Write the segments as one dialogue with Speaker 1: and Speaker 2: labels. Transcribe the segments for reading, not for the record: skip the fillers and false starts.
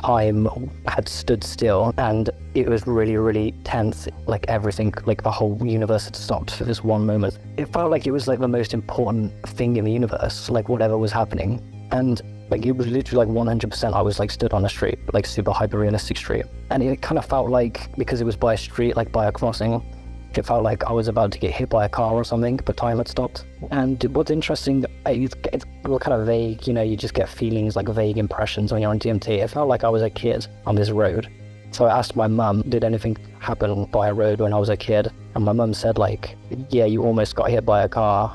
Speaker 1: time had stood still, and it was really, really tense. Like everything, like the whole universe had stopped for this one moment. It felt like it was like the most important thing in the universe, like whatever was happening. And like it was literally like 100%. I was like stood on a street, like super hyper realistic street. And it kind of felt like, because it was by a street, like by a crossing, it felt like I was about to get hit by a car or something, but time had stopped. And what's interesting, it's kind of vague, you know, you just get feelings, like vague impressions when you're on DMT. It felt like I was a kid on this road. So I asked my mum, did anything happen by a road when I was a kid? And my mum said like, yeah, you almost got hit by a car.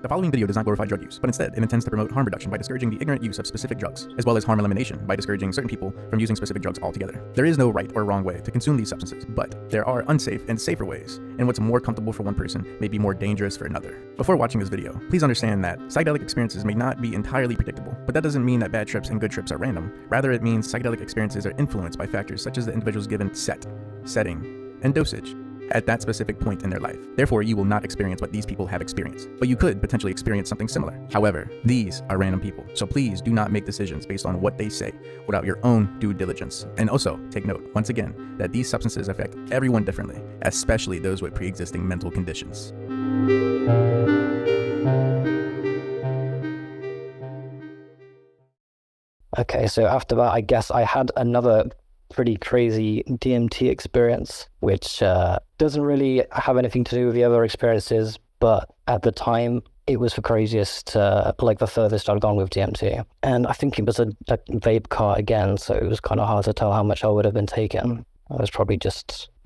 Speaker 2: The following video does not glorify drug use, but instead it intends to promote harm reduction by discouraging the ignorant use of specific drugs, as well as harm elimination by discouraging certain people from using specific drugs altogether. There is no right or wrong way to consume these substances, but there are unsafe and safer ways, and what's more comfortable for one person may be more dangerous for another. Before watching this video, please understand that psychedelic experiences may not be entirely predictable, but that doesn't mean that bad trips and good trips are random. Rather, it means psychedelic experiences are influenced by factors such as the individual's given setting, and dosage at that specific point in their life. Therefore, you will not experience what these people have experienced, but you could potentially experience something similar. However, these are random people, so please do not make decisions based on what they say without your own due diligence. And also, take note, once again, that these substances affect everyone differently, especially those with pre-existing mental conditions.
Speaker 1: Okay, so after that, I guess I had another pretty crazy DMT experience, which doesn't really have anything to do with the other experiences, but at the time it was the craziest, like the furthest I'd gone with DMT. And I think it was a vape cart again, so it was kind of hard to tell how much I would have been taking. I was probably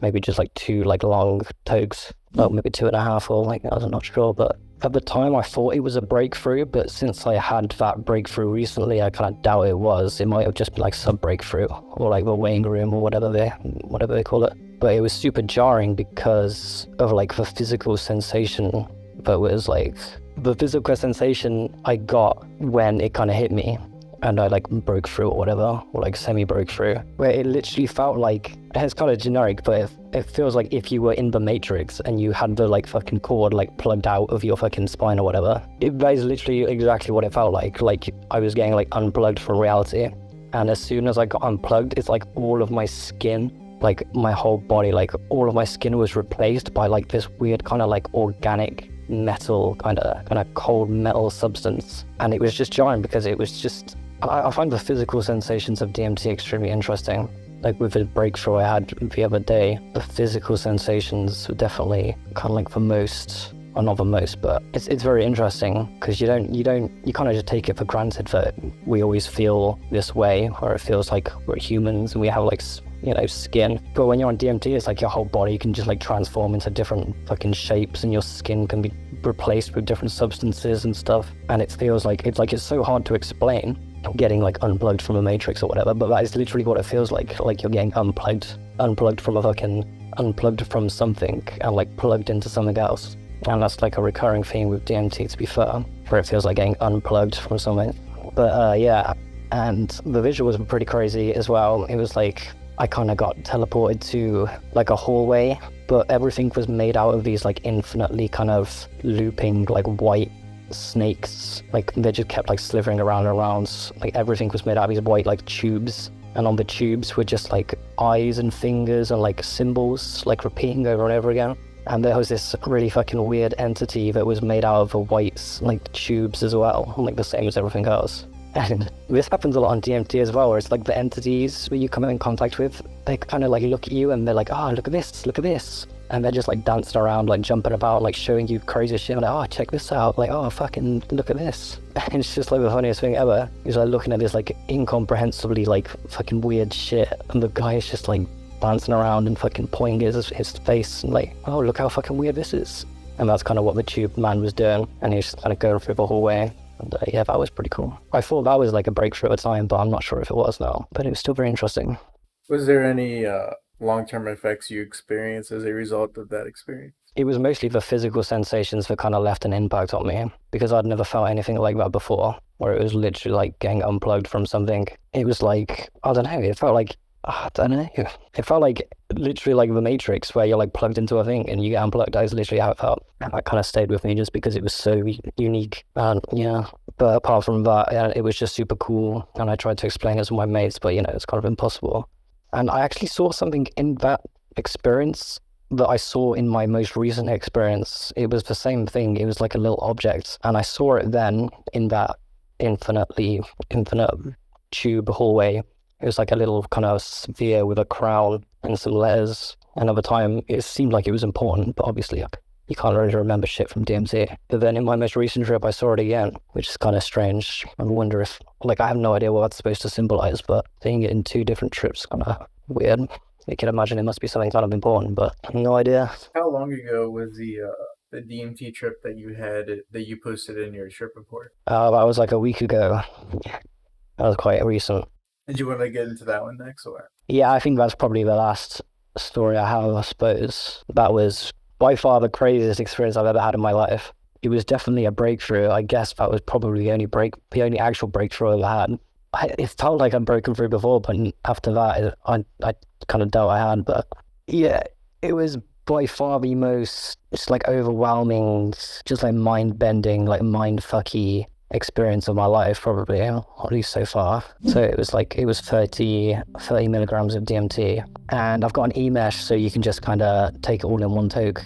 Speaker 1: maybe just like 2 like long togs, well, maybe 2.5, or like, I was not sure, but at the time I thought it was a breakthrough, but since I had that breakthrough recently, I kind of doubt it was. It might have just been like sub-breakthrough, or like the weighing room, or whatever they call it. But it was super jarring because of like the physical sensation that was like, the physical sensation I got when it kind of hit me, and I like broke through or whatever, or like semi-broke through, where it literally felt like, it's kind of generic, but it feels like if you were in the Matrix and you had the like fucking cord like plugged out of your fucking spine or whatever. That is literally exactly what it felt like I was getting like unplugged from reality. And as soon as I got unplugged, it's like all of my skin, like my whole body, like all of my skin was replaced by like this weird kind of like organic metal, kind of cold metal substance. And it was just jarring because it was just, I find the physical sensations of DMT extremely interesting. Like with the breakthrough I had the other day, the physical sensations were definitely kind of like the most, or not the most, but it's very interesting because you kind of just take it for granted that we always feel this way, or it feels like we're humans and we have like, you know, skin. But when you're on DMT, it's like your whole body can just like transform into different fucking shapes, and your skin can be replaced with different substances and stuff. And it feels like it's so hard to explain, getting like unplugged from a Matrix or whatever, but that is literally what it feels like you're getting unplugged from a fucking, unplugged from something and like plugged into something else. And that's like a recurring theme with DMT, to be fair, where it feels like getting unplugged from something. But yeah, and the visual was pretty crazy as well. It was like, I kind of got teleported to like a hallway, but everything was made out of these like infinitely kind of looping like white snakes. Like they just kept like slithering around and around. Like everything was made out of these white like tubes, and on the tubes were just like eyes and fingers and like symbols like repeating over and over again. And there was this really fucking weird entity that was made out of the white like tubes as well, like the same as everything else. And this happens a lot on DMT as well, where it's like the entities that you come in contact with, they kind of like look at you and they're like, oh, look at this. And they're just like dancing around, like jumping about, like showing you crazy shit. Like, oh, check this out. Like, oh, fucking look at this. And it's just like the funniest thing ever. Is like looking at this like incomprehensibly like fucking weird shit. And the guy is just like dancing around and fucking pointing his face and like, oh, look how fucking weird this is. And that's kind of what the tube man was doing. And he was just kind of going through the hallway. And yeah, that was pretty cool. I thought that was like a breakthrough at the time, but I'm not sure if it was now. But it was still very interesting.
Speaker 3: Was there any long-term effects you experienced as a result of that experience?
Speaker 1: It was mostly the physical sensations that kind of left an impact on me, because I'd never felt anything like that before, where it was literally like getting unplugged from something. It was like, I don't know, it felt like, I don't know. It felt like literally like the Matrix, where you're like plugged into a thing and you get unplugged. That was literally how it felt. And that kind of stayed with me just because it was so unique. And yeah, But apart from that, it was just super cool. And I tried to explain it to my mates, but it's kind of impossible. And I actually saw something in that experience that I saw in my most recent experience. It was the same thing. It was like a little object. And I saw it then in that infinite tube hallway. It was like a little kind of sphere with a crown and some letters. Another time, it seemed like it was important, but obviously you can't really remember shit from DMT. But then in my most recent trip, I saw it again, which is kind of strange. I wonder if, I have no idea what that's supposed to symbolize, but seeing it in two different trips kind of weird. You can imagine it must be something kind of important, but no idea.
Speaker 3: How long ago was the DMT trip that you had that you posted in your trip report?
Speaker 1: That was like a week ago. That was quite recent.
Speaker 3: Did you want to get into that one next, or?
Speaker 1: Yeah, I think that's probably the last story I have, I suppose. That was by far the craziest experience I've ever had in my life. It was definitely a breakthrough. I guess that was probably the only actual breakthrough I've had. It felt like I'd broken through before, but after that, I kind of doubt I had. But yeah, it was by far the most, just like overwhelming, just like mind-bending, like mind-fucky experience of my life, probably, or at least so far. So it was 30 milligrams of DMT, and I've got an e-mesh, so you can just kind of take it all in one toke.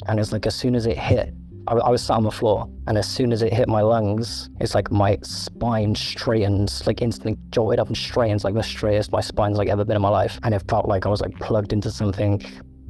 Speaker 1: And it's like as soon as it hit, I was sat on the floor, and as soon as it hit my lungs, it's like my spine straightens, like instantly jolted up and straightens, like the straightest my spine's like ever been in my life. And it felt like I was like plugged into something,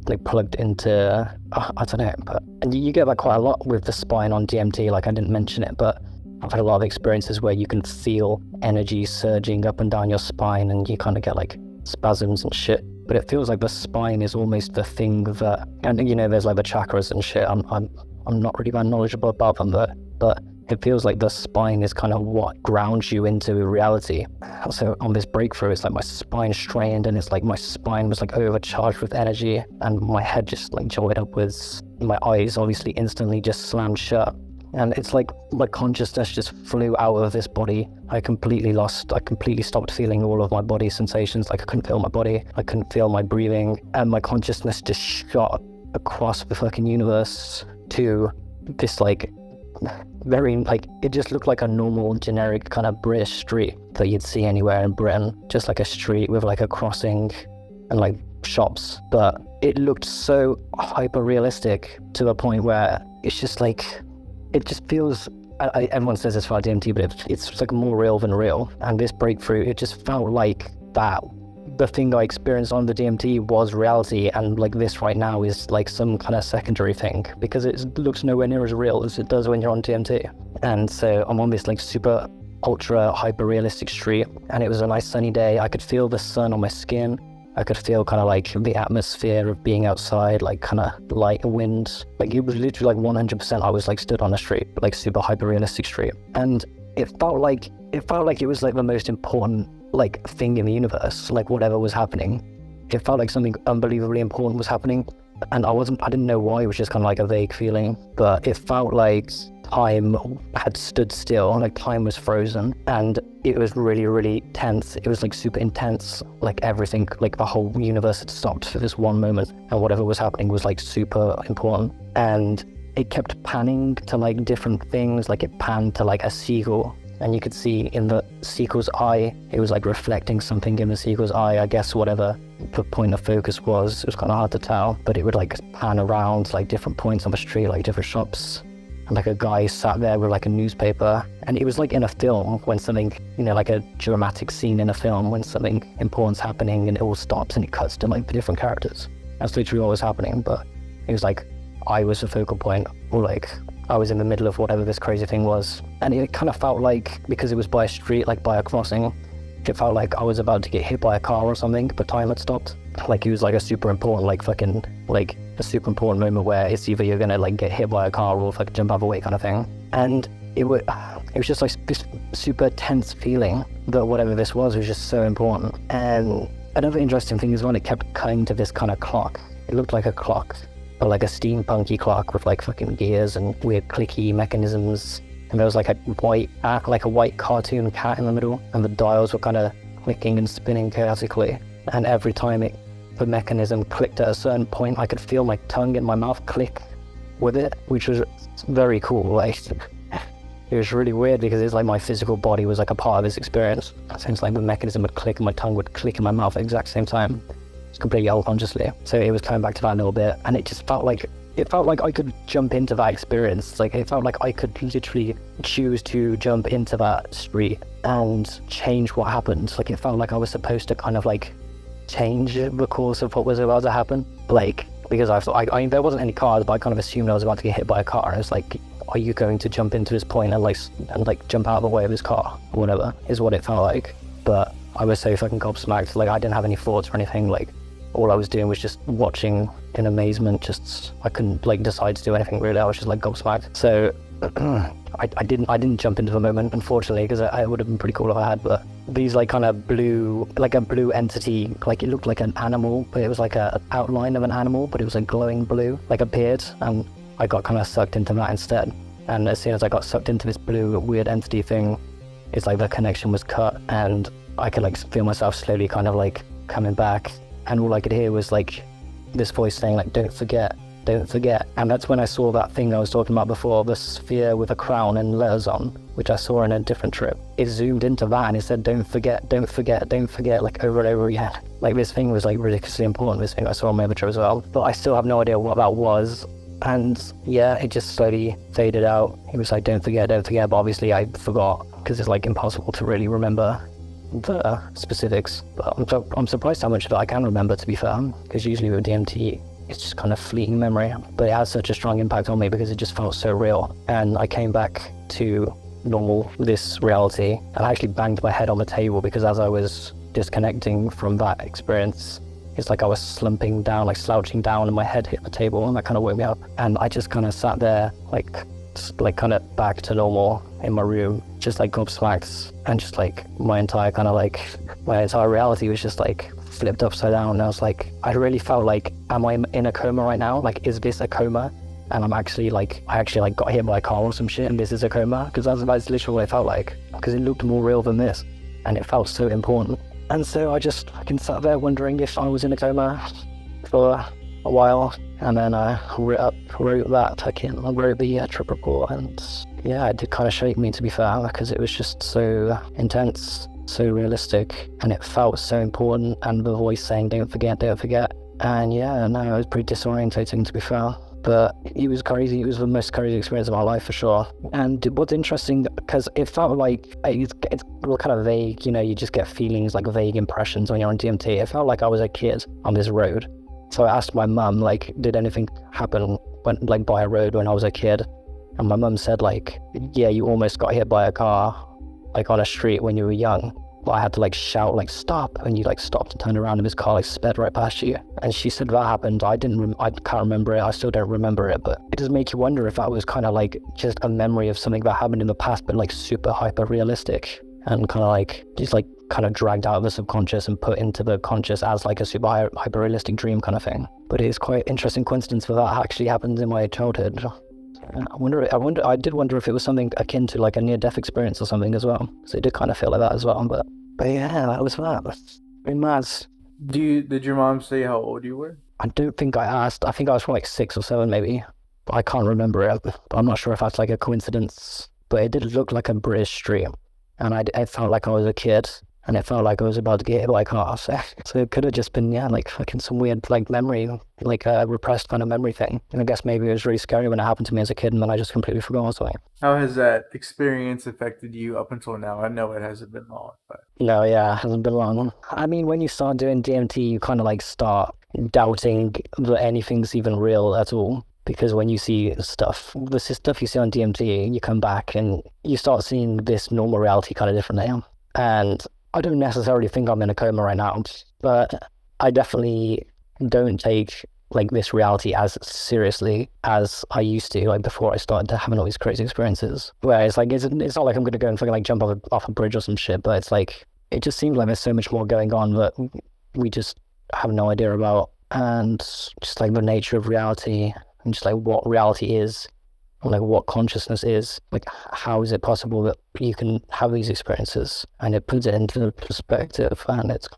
Speaker 1: like plugged into, I don't know, but, and you get that quite a lot with the spine on DMT, like I didn't mention it, but I've had a lot of experiences where you can feel energy surging up and down your spine, and you kind of get like spasms and shit. But it feels like the spine is almost the thing that, and there's like the chakras and shit. I'm not really that knowledgeable about them, but it feels like the spine is kind of what grounds you into reality. So on this breakthrough, it's like my spine strained, and it's like my spine was like overcharged with energy, and my head just like jolted upwards. My eyes obviously instantly just slammed shut. And it's like my consciousness just flew out of this body. I completely stopped feeling all of my body sensations. Like I couldn't feel my body, I couldn't feel my breathing, and my consciousness just shot across the fucking universe to this like very, like, it just looked like a normal generic kind of British street that you'd see anywhere in Britain. Just like a street with like a crossing and like shops, but it looked so hyper realistic to the point where it's just like, it just feels, everyone says this for DMT, but it's like more real than real. And this breakthrough, it just felt like that the thing I experienced on the DMT was reality, and like this right now is like some kind of secondary thing, because it looks nowhere near as real as it does when you're on DMT. And so I'm on this like super ultra hyper realistic street, and it was a nice sunny day. I could feel the sun on my skin. I could feel kind of like the atmosphere of being outside, like kind of light wind. Like it was literally like 100% I was like stood on a street, like super hyper realistic street. And it felt like it was like the most important like thing in the universe, like whatever was happening. It felt like something unbelievably important was happening. And I didn't know why, it was just kind of like a vague feeling, but it felt like time had stood still, like time was frozen, and it was really, really tense. It was like super intense, like everything, like the whole universe had stopped for this one moment, and whatever was happening was like super important. And it kept panning to like different things, like it panned to like a seagull, and you could see in the seagull's eye, it was like reflecting something in the seagull's eye. I guess whatever the point of focus was, it was kind of hard to tell, but it would like pan around like different points on the street, like different shops. And like a guy sat there with like a newspaper, and it was like in a film when something, like a dramatic scene in a film when something important's happening and it all stops and it cuts to like the different characters. That's literally what was happening, but it was like I was the focal point, or like I was in the middle of whatever this crazy thing was. And it kind of felt like, because it was by a street, like by a crossing, it felt like I was about to get hit by a car or something, but time had stopped. Like it was like a super important, like fucking, like a super important moment where it's either you're gonna like get hit by a car or like jump out of the way kind of thing. And it was just like this super tense feeling that whatever this was just so important. And another interesting thing is when it kept cutting to this kind of clock. It looked like a clock, but like a steampunky clock with like fucking gears and weird clicky mechanisms. And there was like a white cartoon cat in the middle, and the dials were kind of clicking and spinning chaotically. And every time the mechanism clicked at a certain point, I could feel my tongue in my mouth click with it, which was very cool. Like, it it was really weird because it's like my physical body was like a part of this experience. So it's like the mechanism would click and my tongue would click in my mouth at the exact same time. It's completely unconsciously. So it was coming back to that a little bit, and it just felt like I could jump into that experience. Like it felt like I could literally choose to jump into that street and change what happened. Like it felt like I was supposed to kind of like change the course of what was about to happen. Like, because I thought, I mean, there wasn't any cars, but I kind of assumed I was about to get hit by a car. And it's like, are you going to jump into this point and like jump out of the way of this car or whatever, is what it felt like. But I was so fucking gobsmacked. Like I didn't have any thoughts or anything. Like all I was doing was just watching in amazement. Just, I couldn't like decide to do anything really. I was just like gobsmacked. So I didn't jump into the moment, unfortunately, because I would have been pretty cool if I had. But these like kind of blue, like a blue entity, like it looked like an animal, but it was like a outline of an animal, but it was like glowing blue, like appeared, and I got kind of sucked into that instead. And as soon as I got sucked into this blue weird entity thing, it's like the connection was cut, and I could like feel myself slowly kind of like coming back, and all I could hear was like this voice saying like, don't forget. And that's when I saw that thing I was talking about before, the sphere with a crown and letters on, which I saw in a different trip. It zoomed into that and it said, don't forget, like over and over again. Like this thing was like ridiculously important, this thing I saw on my other trip as well. But I still have no idea what that was. And yeah, it just slowly faded out. He was like, don't forget, but obviously I forgot, because it's like impossible to really remember the specifics. But I'm surprised how much of it I can remember, to be fair, because usually with DMT, it's just kind of fleeting memory, but it has such a strong impact on me because it just felt so real. And I came back to normal, this reality, and I actually banged my head on the table because as I was disconnecting from that experience, it's like I was slumping down, like slouching down, and my head hit the table, and that kind of woke me up. And I just kind of sat there, like kind of back to normal in my room, just like gobsmacked, and just like my entire reality was just like flipped upside down. And I was like, I really felt like, am I in a coma right now? Like, is this a coma? And I actually got hit by a car or some shit, and this is a coma? Because that's literally what it felt like, because it looked more real than this, and it felt so important. And so I just fucking sat there wondering if I was in a coma for a while, and then I wrote the trip report, and yeah, it did kind of shake me, to be fair, because it was just so intense, so realistic, and it felt so important, and the voice saying don't forget, and yeah, no, it was pretty disorientating, to be fair, but it was crazy. It was the most crazy experience of my life, for sure. And what's interesting, because it felt like it's kind of vague, you know, you just get feelings, like vague impressions when you're on DMT. It felt like I was a kid on this road. So I asked my mum, like, did anything happen by a road when I was a kid? And my mum said, like, yeah, you almost got hit by a car, like on a street when you were young. But I had to like shout, like, stop, and you like stopped and turned around and this car like sped right past you. And she said that happened. I can't remember it. I still don't remember it, but it does make you wonder if that was kind of like just a memory of something that happened in the past, but like super hyper realistic, and kind of like just like kind of dragged out of the subconscious and put into the conscious as like a super hyper realistic dream kind of thing. But it is quite interesting coincidence for that actually happened in my childhood. I did wonder if it was something akin to like a near-death experience or something as well. So it did kind of feel like that as well. But yeah, that was that. Very mad.
Speaker 3: Did your mom say how old you were?
Speaker 1: I don't think I asked. I think I was from like 6 or 7 maybe. But I can't remember it. But I'm not sure if that's like a coincidence. But it did look like a British street. And I felt like I was a kid. And it felt like I was about to get hit by a car. So it could have just been, yeah, like fucking some weird like memory, like a repressed kind of memory thing. And I guess maybe it was really scary when it happened to me as a kid, and then I just completely forgot or something.
Speaker 3: How has that experience affected you up until now? I know it hasn't been long, but...
Speaker 1: No, yeah, it hasn't been long. I mean, when you start doing DMT, you kind of like start doubting that anything's even real at all. Because when you see the stuff you see on DMT, you come back and you start seeing this normal reality kind of differently. And I don't necessarily think I'm in a coma right now, but I definitely don't take like this reality as seriously as I used to, like before I started having all these crazy experiences. Where it's like, it's not like I'm going to go and fucking like jump off a bridge or some shit, but it's like, it just seems like there's so much more going on that we just have no idea about. And just like the nature of reality, and just like what reality is, and like what consciousness is, like how is it possible that you can have these experiences? And it puts it into perspective, and it's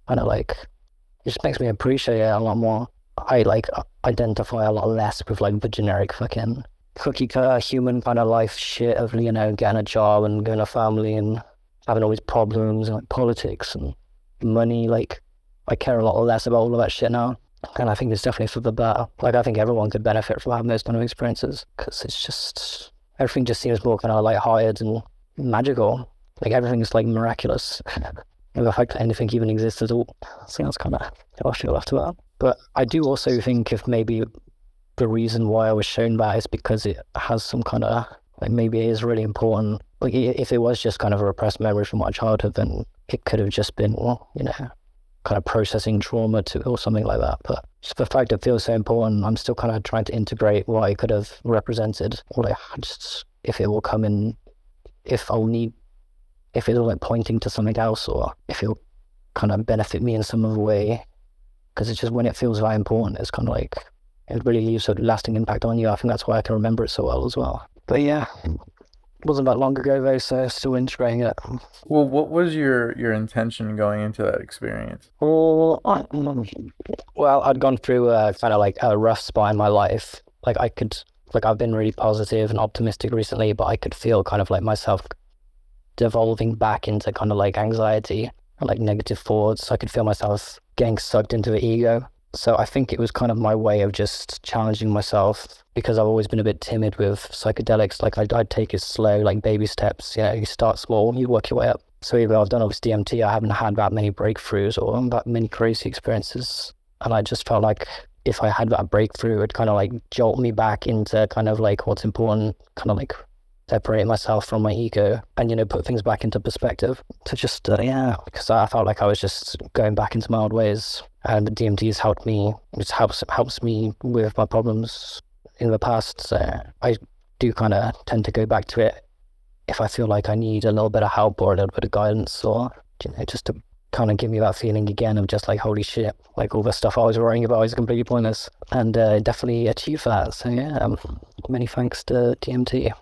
Speaker 1: kind of like, it just makes me appreciate it a lot more. I like identify a lot less with like the generic fucking cookie cutter human kind of life shit of, you know, getting a job and getting a family and having all these problems and like politics and money. Like, I care a lot less about all of that shit now. And I think it's definitely for the better. Like, I think everyone could benefit from having those kind of experiences, because it's just, everything just seems more kind of lighthearted and magical. Like, everything's like miraculous. And the fact that anything even exists at all. So that's kind of how I feel after that. But I do also think if maybe the reason why I was shown that is because it has some kind of, like, maybe it is really important. Like, if it was just kind of a repressed memory from my childhood, then it could have just been, well, you know, kind of processing trauma to, or something like that. But just the fact it feels so important, I'm still kind of trying to integrate what it could have represented, or like, just if it will come in, if I'll need, if it's like pointing to something else, or if it'll kind of benefit me in some other way. Because it's just when it feels that important, it's kind of like, it really leaves a lasting impact on you. I think that's why I can remember it so well as well. But yeah, it wasn't that long ago though, so still integrating it.
Speaker 3: Well, what was your intention going into that experience?
Speaker 1: Well, I'd gone through kind of like a rough spot in my life. Like, I've been really positive and optimistic recently, but I could feel kind of like myself devolving back into kind of like anxiety and like negative thoughts. I could feel myself getting sucked into the ego. So I think it was kind of my way of just challenging myself, because I've always been a bit timid with psychedelics. Like, I'd take it slow, like baby steps. You know, you start small, you work your way up. So even though I've done all this DMT, I haven't had that many breakthroughs or that many crazy experiences. And I just felt like if I had that breakthrough, it'd kind of like jolt me back into kind of like what's important, kind of like separate myself from my ego and, you know, put things back into perspective. To just, yeah, because I felt like I was just going back into my old ways. And the DMT has helped me, it helps me with my problems in the past. So I do kind of tend to go back to it if I feel like I need a little bit of help or a little bit of guidance, or, you know, just to kind of give me that feeling again of just like, holy shit, like all the stuff I was worrying about is completely pointless. And definitely achieve that. So yeah, many thanks to DMT.